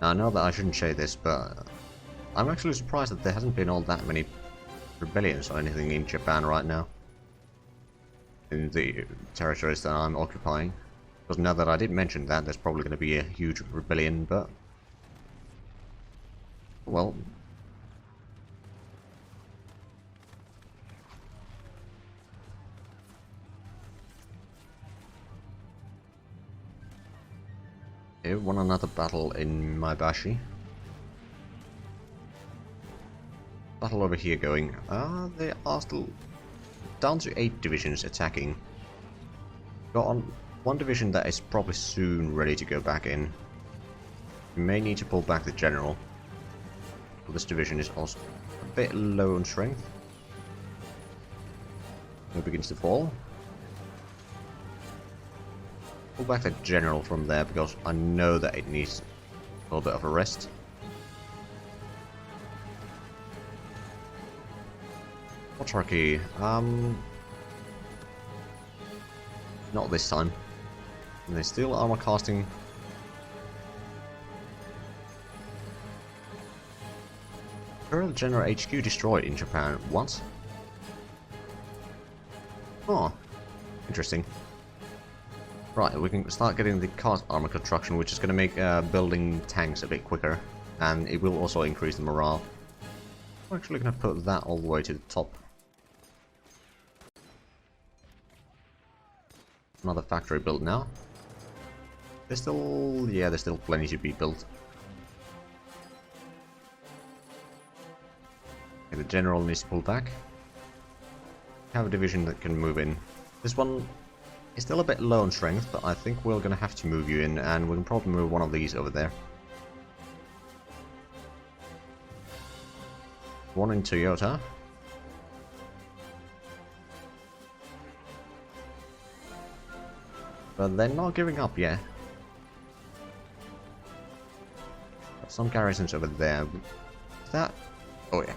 Now, I know that I shouldn't say this, but I'm actually surprised that there hasn't been all that many rebellions or anything in Japan right now. In the territories that I'm occupying. Because now that I did mention that, there's probably going to be a huge rebellion, but... well... okay, won another battle in Maebashi. Battle over here going. They are still down to 8 divisions attacking. Got on one division that is probably soon ready to go back in. We may need to pull back the general. Well, this division is also a bit low on strength. It begins to fall. Pull back the general from there because I know that it needs a little bit of a rest. Autarky, not this time. And they still armor casting. Imperial General HQ destroyed in Japan. What? Oh, interesting. Right, we can start getting the cast armor construction, which is going to make building tanks a bit quicker, and it will also increase the morale. I'm actually going to put that all the way to the top. Another factory built now. There's still... yeah, there's still plenty to be built. Okay, the general needs to pull back. Have a division that can move in. This one is still a bit low on strength, but I think we're going to have to move you in, and we can probably move one of these over there. One in Toyota. But they're not giving up yet. Got some garrisons over there. Is that... oh yeah.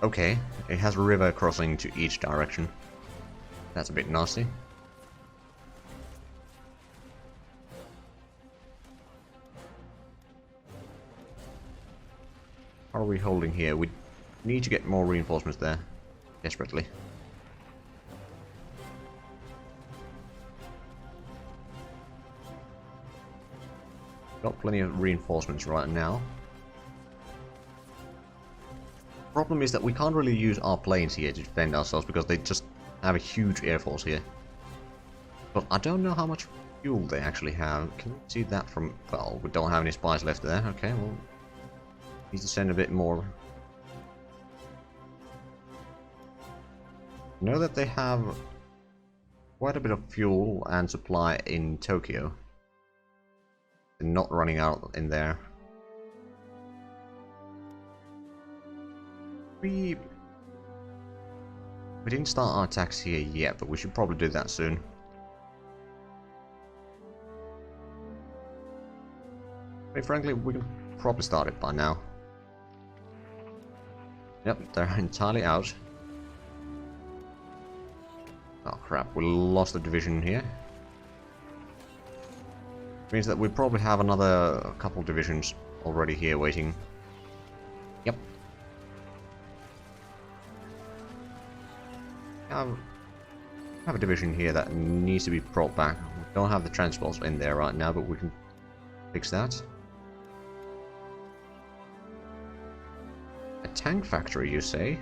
Okay. It has a river crossing to each direction. That's a bit nasty. How are we holding here? We need to get more reinforcements there. Desperately. Got plenty of reinforcements right now. Problem is that we can't really use our planes here to defend ourselves because they just have a huge air force here. But I don't know how much fuel they actually have. Can you see that from... well, we don't have any spies left there. Okay, well... need to send a bit more. I know that they have quite a bit of fuel and supply in Tokyo. They're not running out in there. We didn't start our attacks here yet, but we should probably do that soon. I mean, frankly, we can probably start it by now. Yep, they're entirely out. Oh crap, we lost a division here. Means that we probably have another couple divisions already here waiting. Yep. Have a division here that needs to be brought back. We don't have the transports in there right now, but we can fix that. A tank factory, you say?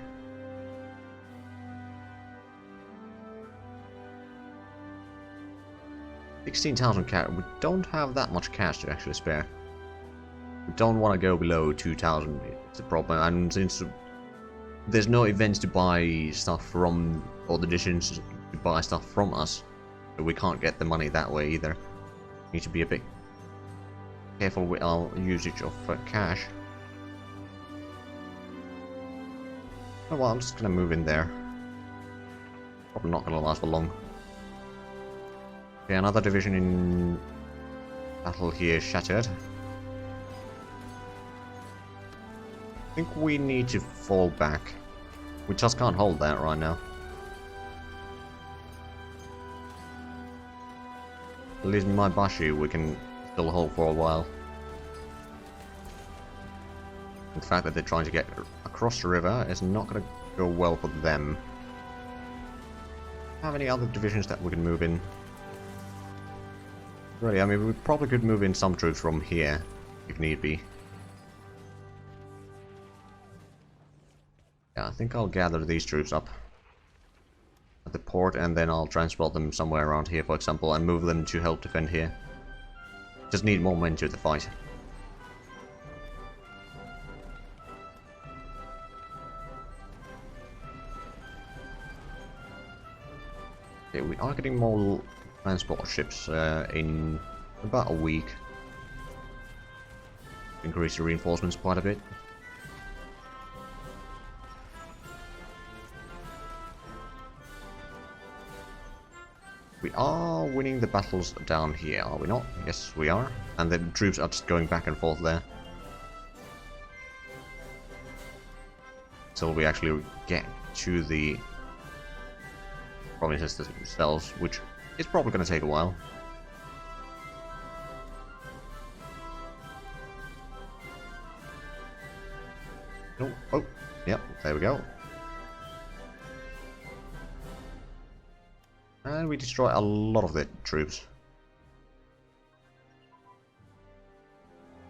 $16,000 cash. We don't have that much cash to actually spare. We don't want to go below 2,000. It's a problem, and since there's no events to buy stuff from, or the decisions to buy stuff from us, so we can't get the money that way either. Need to be a bit careful with our usage of cash. Oh well, I'm just gonna move in there. Probably not gonna last for long. Okay, another division in battle here shattered. I think we need to fall back. We just can't hold that right now. At least Maebashi we can still hold for a while. The fact that they're trying to get across the river is not going to go well for them. Have any other divisions that we can move in? Really, I mean, we probably could move in some troops from here, if need be. Yeah, I think I'll gather these troops up at the port, and then I'll transport them somewhere around here, for example, and move them to help defend here. Just need more men to the fight. Okay, we are getting more transport ships in about a week. Increase the reinforcements quite a bit. We are winning the battles down here, are we not? Yes, we are. And the troops are just going back and forth there. Until we actually get to the provinces themselves, which is probably going to take a while. Oh, yep, there we go. And we destroy a lot of the troops.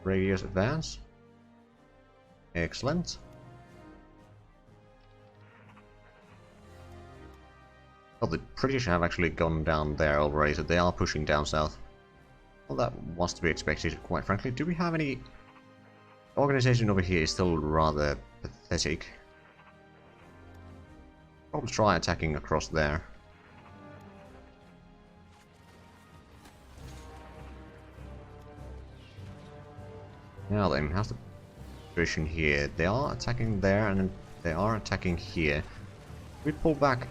Radius advance. Excellent. Oh, the British have actually gone down there already, so they are pushing down south. Well, that was to be expected, quite frankly. Do we have any... Organization over here is still rather pathetic. Probably try attacking across there. Now then, how's the position here? They are attacking there, and then they are attacking here. We pull back,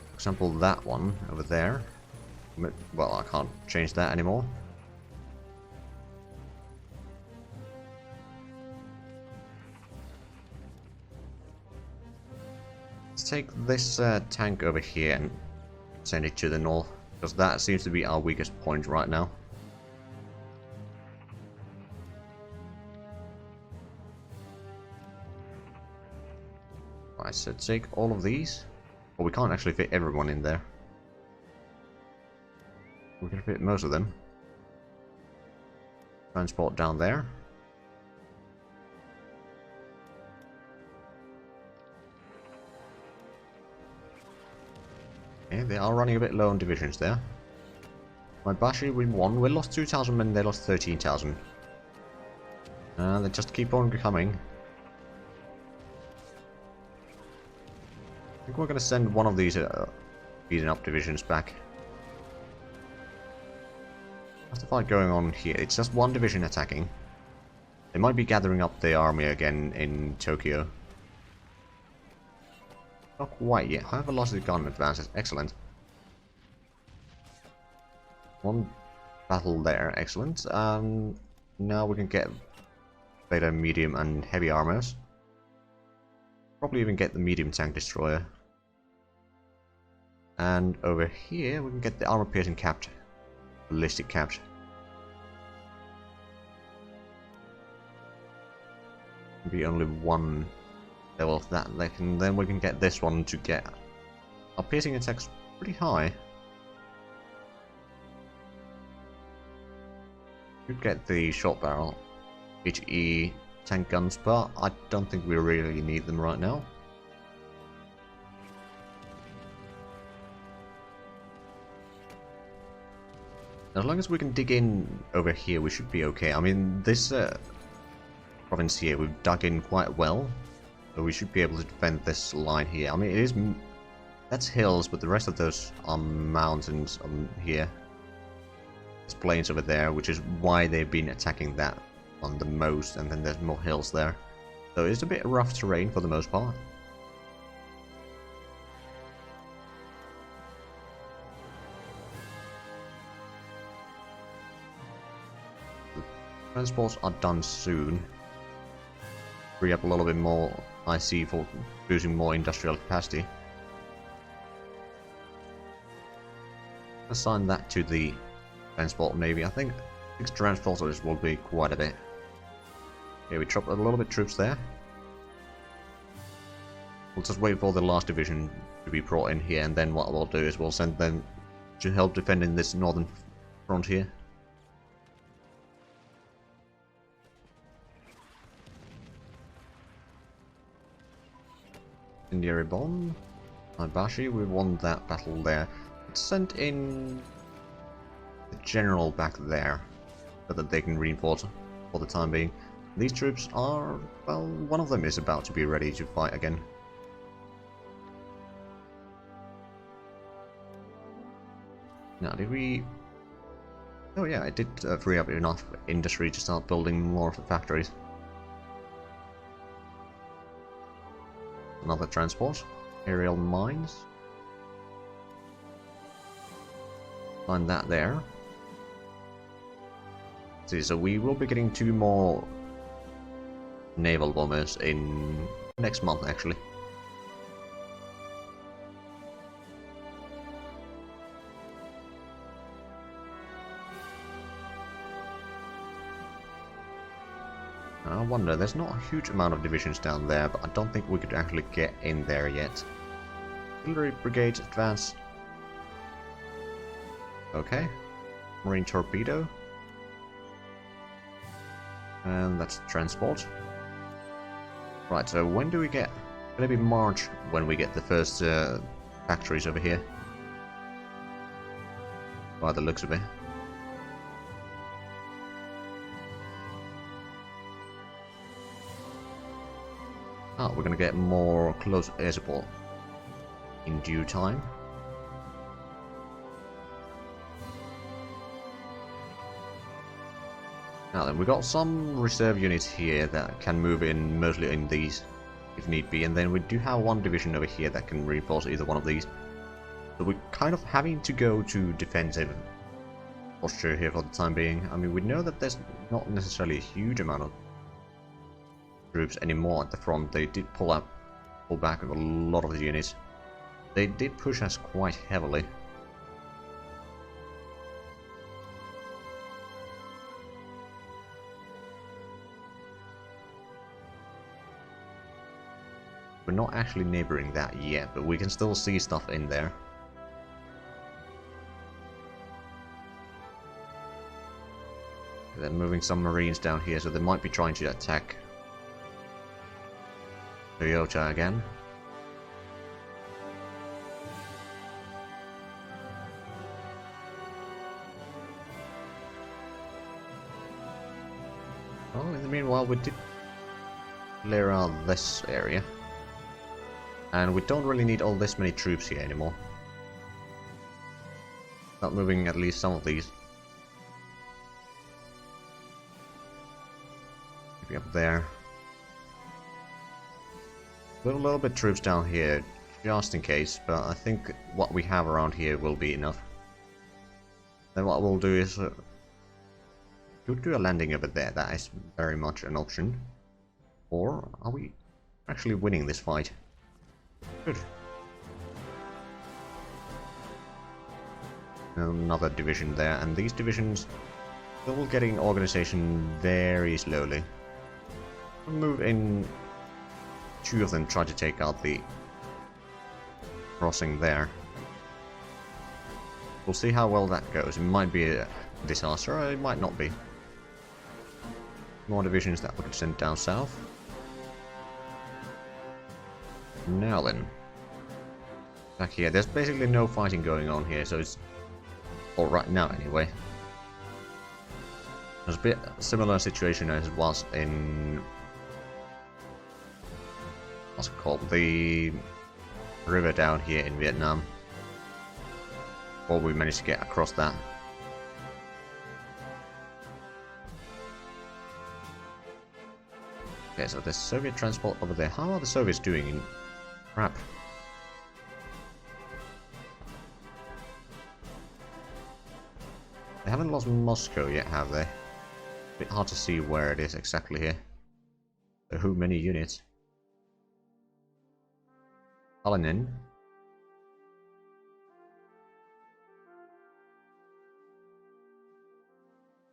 for example, that one over there. Well, I can't change that anymore. Let's take this tank over here and send it to the north, because that seems to be our weakest point right now. Right, so take all of these. Well, we can't actually fit everyone in there. We can fit most of them. Transport down there. Okay, they are running a bit low on divisions there. My Bashi, we won. We lost 2,000 men, they lost 13,000. They just keep on coming. I think we're going to send one of these beaten up divisions back. What's the fight going on here? It's just one division attacking. They might be gathering up the army again in Tokyo. Not quite yet. High velocity gun advances. Excellent. One battle there. Excellent. Now we can get beta, medium, and heavy armors. Probably even get the medium tank destroyer. And over here we can get the armor piercing capped. Ballistic capped. Be only one level of that, and then we can get this one to get our piercing attacks pretty high. Could get the short barrel HE tank guns, but I don't think we really need them right now. As long as we can dig in over here, we should be okay. I mean, this province here, we've dug in quite well, so we should be able to defend this line here. I mean, it is... that's hills, but the rest of those are mountains here. There's plains over there, which is why they've been attacking that on the most, and then there's more hills there. So it's a bit rough terrain for the most part. Transports are done soon. Free up a little bit more IC for boosting more industrial capacity. Assign that to the transport navy. I think 6 transporters will be quite a bit. Okay, we dropped a little bit troops there. We'll just wait for the last division to be brought in here, and then what we'll do is we'll send them to help defend in this northern frontier. Incendiary bomb. Ibashi, we won that battle there. Let's send in the general back there, so that they can reinforce for the time being. These troops are, well, one of them is about to be ready to fight again. Now, did we... Oh yeah, I did free up enough industry to start building more of the factories. Another transport. Aerial mines. Find that there. See, so we will be getting 2 more naval bombers in next month, actually. I wonder, there's not a huge amount of divisions down there, but I don't think we could actually get in there yet. Artillery brigade advance. Okay. Marine torpedo. And that's transport. Right, so when do we get... Gonna be March when we get the first factories over here. By the looks of it. Oh, we're gonna get more close air support in due time. Now then, we've got some reserve units here that can move in, mostly in these, if need be, and then we do have one division over here that can reinforce either one of these. So we're kind of having to go to defensive posture here for the time being. I mean, we know that there's not necessarily a huge amount of troops anymore at the front. They did pull back a lot of the units. They did push us quite heavily. We're not actually neighboring that yet, but we can still see stuff in there. They're moving some marines down here, so they might be trying to attack Toyota again. Well, in the meanwhile, we did clear out this area. And we don't really need all this many troops here anymore. Start moving at least some of these. Maybe up there. A little bit troops down here, just in case, but I think what we have around here will be enough. Then what we'll do is we'll do a landing over there. That is very much an option. Or are we actually winning this fight? Good. Another division there, and these divisions still getting organization very slowly. We'll move in. 2 of them try to take out the crossing there. We'll see how well that goes. It might be a disaster, or it might not be. More divisions that we could send down south. Now then. Back here. There's basically no fighting going on here, so it's... Or right now, anyway. There's a bit similar situation as it was in... What's it called? The river down here in Vietnam. Before we managed to get across that. Okay, so there's Soviet transport over there. How are the Soviets doing in... Crap. They haven't lost Moscow yet, have they? A bit hard to see where it is exactly here. So who many units? Kalinin.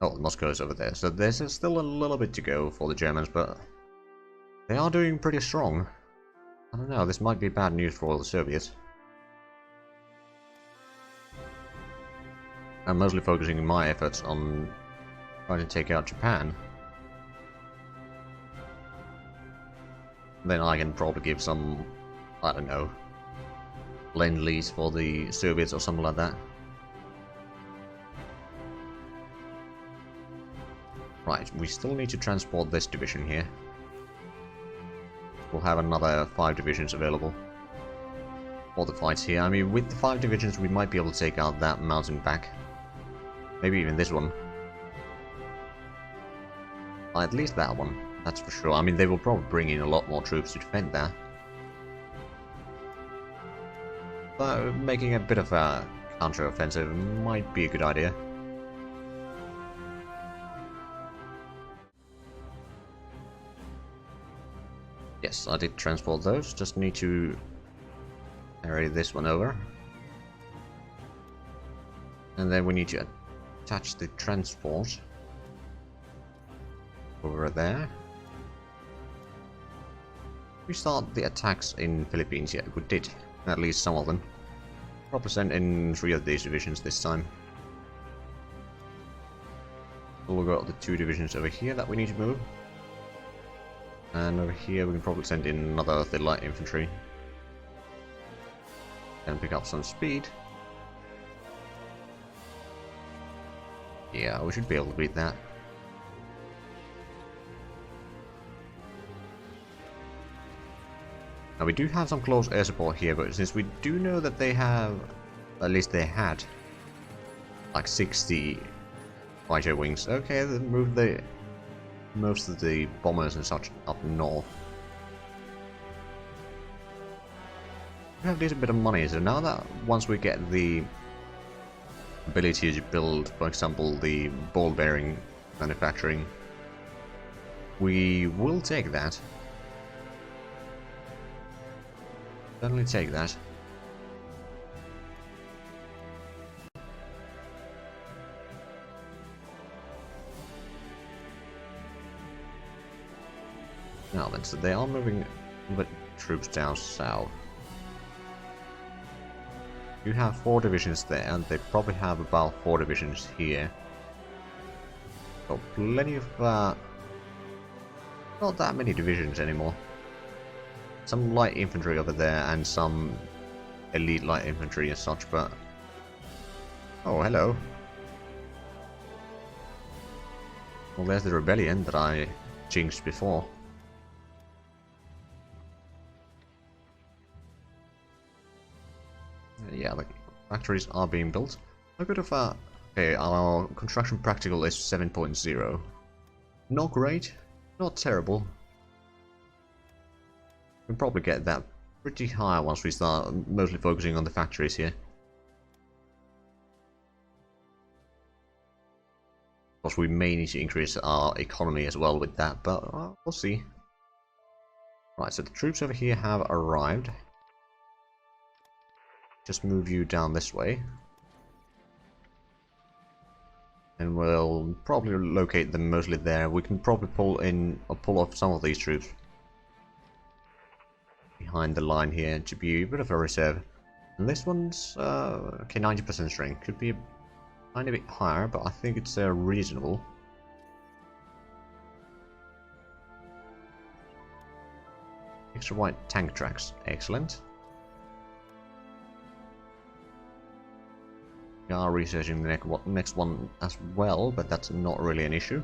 Oh, Moscow is over there, so there's still a little bit to go for the Germans, but they are doing pretty strong. I don't know, this might be bad news for all the Soviets. I'm mostly focusing my efforts on trying to take out Japan. Then I can probably give some, I don't know, lend-lease for the Soviets or something like that. Right, we still need to transport this division here. We'll have another 5 divisions available for the fights here. I mean, with the 5 divisions we might be able to take out that mountain back. Maybe even this one. At least that one, that's for sure. I mean, they will probably bring in a lot more troops to defend that. But making a bit of a counter-offensive might be a good idea. Yes, I did transport those, just need to carry this one over. And then we need to attach the transport over there. We start the attacks in Philippines, yeah, we did. At least some of them. Probably send in 3 of these divisions this time. We'll got the 2 divisions over here that we need to move. And over here we can probably send in another of the light infantry. And pick up some speed. Yeah, we should be able to beat that. Now we do have some close air support here, but since we do know that they have, at least they had, like 60 fighter wings. Okay, then move most of the bombers and such up north. We have a little bit of money, so now that once we get the ability to build, for example, the ball bearing manufacturing, we will take that. Certainly take that. Now then, so they are moving the troops down south. You have 4 divisions there, and they probably have about 4 divisions here. So plenty of, not that many divisions anymore. Some light infantry over there, and some elite light infantry as such, but... Oh, hello. Well, there's the rebellion that I jinxed before. Yeah, the factories are being built. A bit of a... Okay, our construction practical is 7.0. Not great, not terrible. We can probably get that pretty high once we start mostly focusing on the factories here. Of course, we may need to increase our economy as well with that, but we'll see. Right, so the troops over here have arrived. Just move you down this way. And we'll probably locate them mostly there. We can probably pull in or pull off some of these troops behind the line here to be a bit of a reserve. And this one's okay, 90% strength. Could be a tiny bit higher, but I think it's reasonable. Extra white tank tracks, excellent. We are researching the next one as well, but that's not really an issue.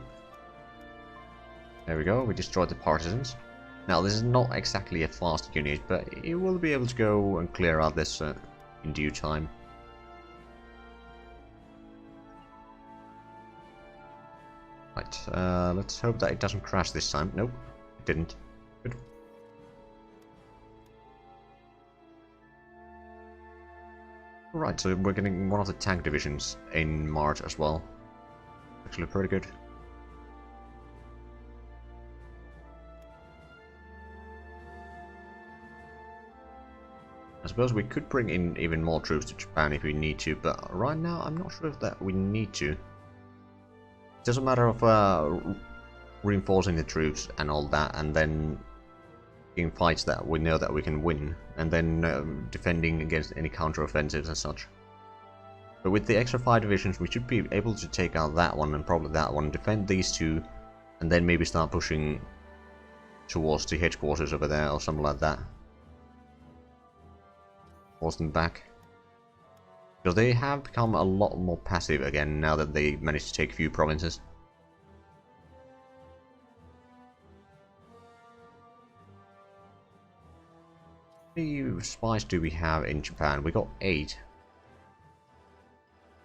There we go, we destroyed the partisans. Now this is not exactly a fast unit, but it will be able to go and clear out this in due time. Right, let's hope that it doesn't crash this time. Nope, it didn't. Good. Right, so we're getting one of the tank divisions in March as well. Actually pretty good. I suppose we could bring in even more troops to Japan if we need to, but right now I'm not sure if that we need to. just a matter of reinforcing the troops and all that, and then in fights that we know that we can win, and then defending against any counter-offensives and such. But with the extra 5 divisions, we should be able to take out that one and probably that one, defend these two, and then maybe start pushing towards the headquarters over there or something like that. Force them back. Because they have become a lot more passive again now that they managed to take a few provinces. How many spies do we have in Japan? We got 8.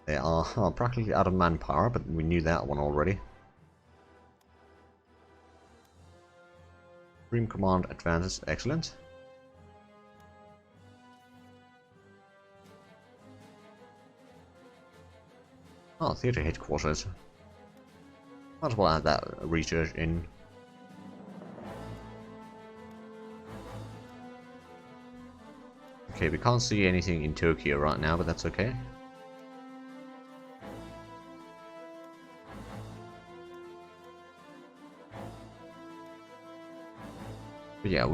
They are practically out of manpower, but we knew that one already. Supreme Command advances, excellent. Oh, theater headquarters. Might as well add that research in. Okay, we can't see anything in Tokyo right now, but that's okay. But yeah,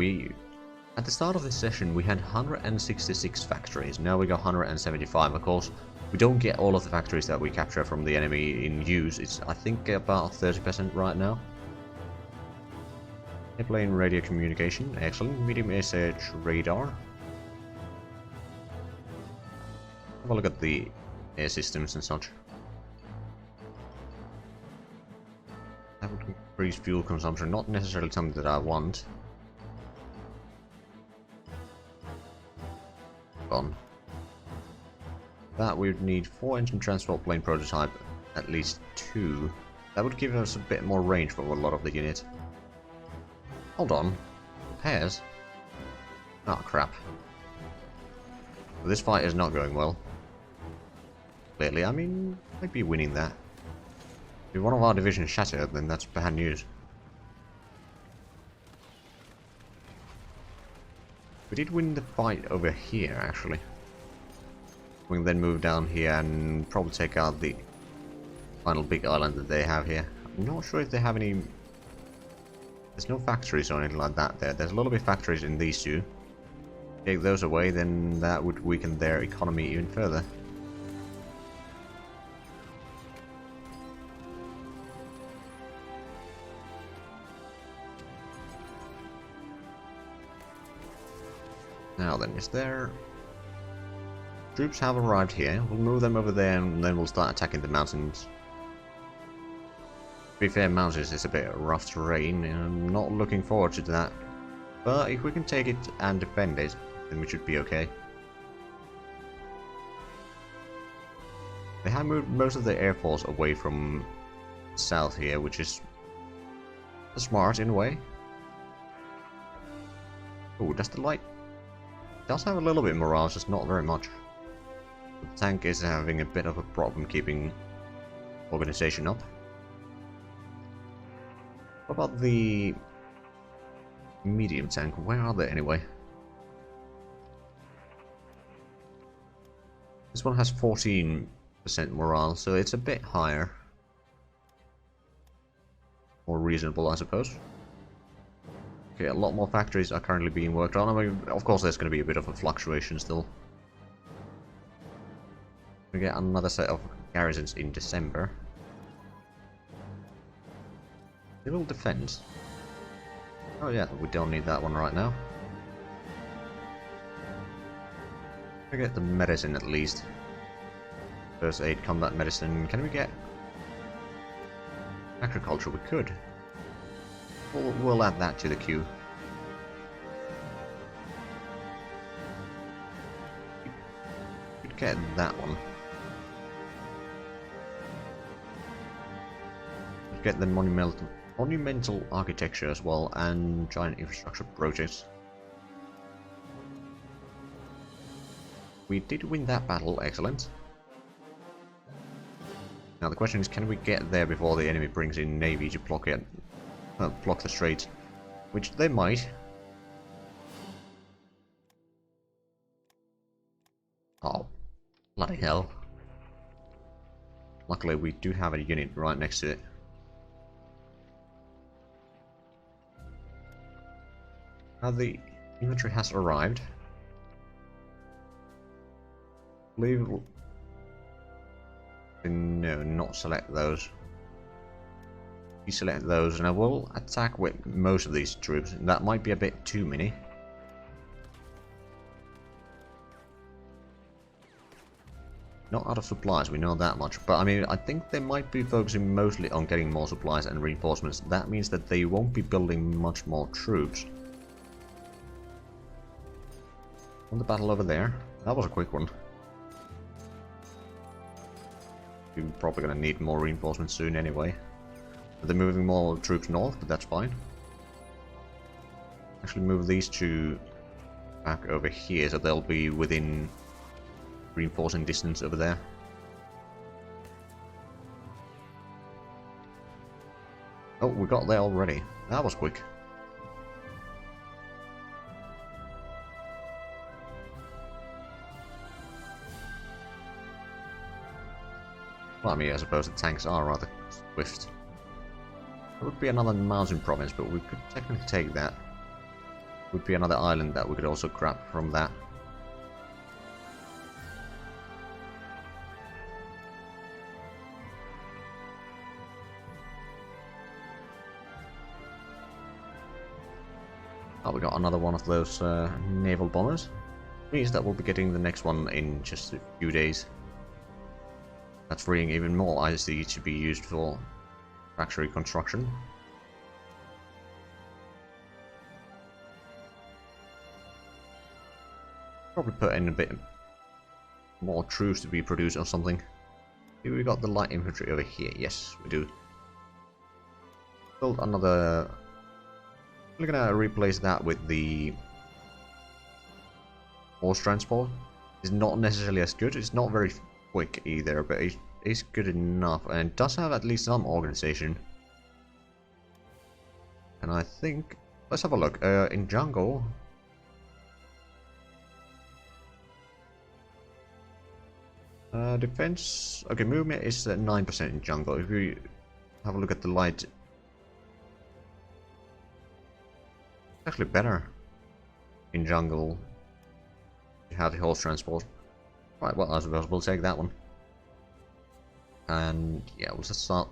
at the start of this session we had 166 factories, now we got 175. Of course, we don't get all of the factories that we capture from the enemy in use. It's, I think, about 30% right now. Airplane radio communication, excellent. Medium air search radar. Have a look at the air systems and such. That would increase fuel consumption, not necessarily something that I want. On. That we would need 4 engine transport plane prototype, at least 2. That would give us a bit more range for a lot of the unit. Hold on. Repairs? Oh crap. This fight is not going well. Clearly, I mean, might be winning that. If one of our divisions shattered, then that's bad news. We did win the fight over here, actually. We can then move down here and probably take out the final big island that they have here. I'm not sure if they have any... There's no factories or anything like that there. There's a little bit of factories in these two. Take those away, then that would weaken their economy even further. Now then, is there... Troops have arrived here. We'll move them over there and then we'll start attacking the mountains. To be fair, mountains is a bit rough terrain and I'm not looking forward to that. But if we can take it and defend it, then we should be okay. They have moved most of the air force away from south here, which is smart in a way. Oh, does the light... does have a little bit of morale, just not very much. The tank is having a bit of a problem keeping organization up. What about the medium tank? Where are they anyway? This one has 14% morale, so it's a bit higher. More reasonable, I suppose. Okay, a lot more factories are currently being worked on. I mean, of course, there's going to be a bit of a fluctuation still. We get another set of garrisons in December. Civil defense. Oh yeah, we don't need that one right now. We get the medicine at least. First aid, combat medicine. Can we get agriculture? We could. We'll add that to the queue. Could get that one. Could get the monumental architecture as well, and giant infrastructure projects. We did win that battle, excellent. Now the question is, can we get there before the enemy brings in navy to block it? Block the strait, which they might. Oh, bloody hell. Luckily we do have a unit right next to it. Now the infantry has arrived. Leave. No, not select those. Deselect those, and I will attack with most of these troops. That might be a bit too many. Not out of supplies, we know that much. But I mean, I think they might be focusing mostly on getting more supplies and reinforcements. That means that they won't be building much more troops. On the battle over there. That was a quick one. We're probably going to need more reinforcements soon anyway. They're moving more troops north, but that's fine. Actually move these two back over here, so they'll be within reinforcing distance over there. Oh, we got there already. That was quick. Well, I mean, I suppose the tanks are rather swift. There would be another mountain province, but we could technically take that. Would be another island that we could also grab from that. Oh, we got another one of those naval bombers. Means that we'll be getting the next one in just a few days. That's freeing even more IC to be used for factory construction. Probably put in a bit more troops to be produced or something. Here we got the light infantry over here. Yes, we do. Build another. We're gonna replace that with the horse transport. It's not necessarily as good. It's not very quick either, but it's good enough, and it does have at least some organization. And I think let's have a look. In jungle. Defense. Okay, movement is 9% in jungle. If we have a look at the light, actually better in jungle. You have the horse transport. Right, well, I suppose we'll take that one. And yeah, we'll just start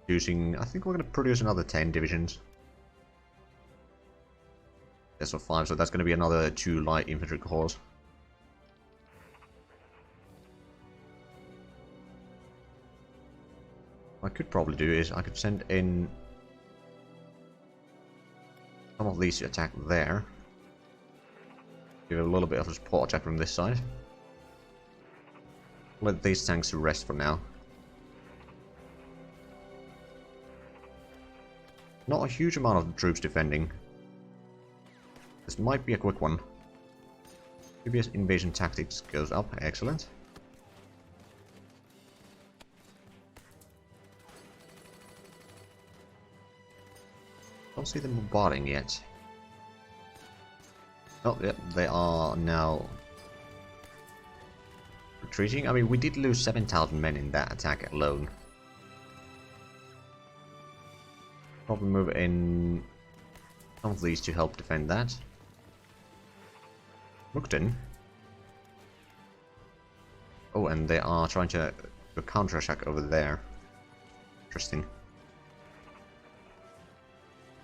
producing. I think we're going to produce another 10 divisions. Yes, or 5, so that's going to be another 2 light infantry corps. What I could probably do is I could send in some of these to attack there. Give a little bit of a support attack from this side. Let these tanks rest for now. Not a huge amount of troops defending. This might be a quick one. Previous invasion tactics goes up. Excellent. Don't see them bombarding yet. Oh, yep, they are now retreating. I mean, we did lose 7,000 men in that attack alone. Probably move in some of these to help defend that. Mukden. Oh, and they are trying to counter-attack over there. Interesting.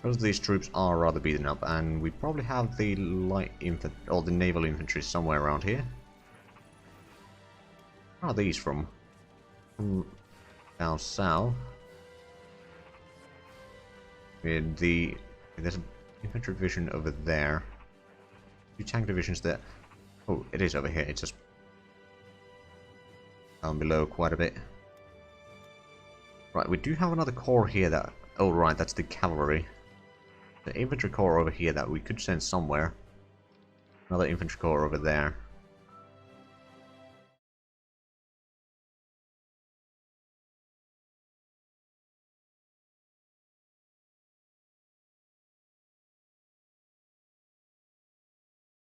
Because these troops are rather beaten up, and we probably have the light infantry or the naval infantry somewhere around here. Where are these from? From down south. There's an infantry division over there. 2 tank divisions there. Oh, it is over here. It's just down below quite a bit. Right, we do have another corps here that. Oh, right, that's the cavalry. The infantry corps over here that we could send somewhere. Another infantry corps over there.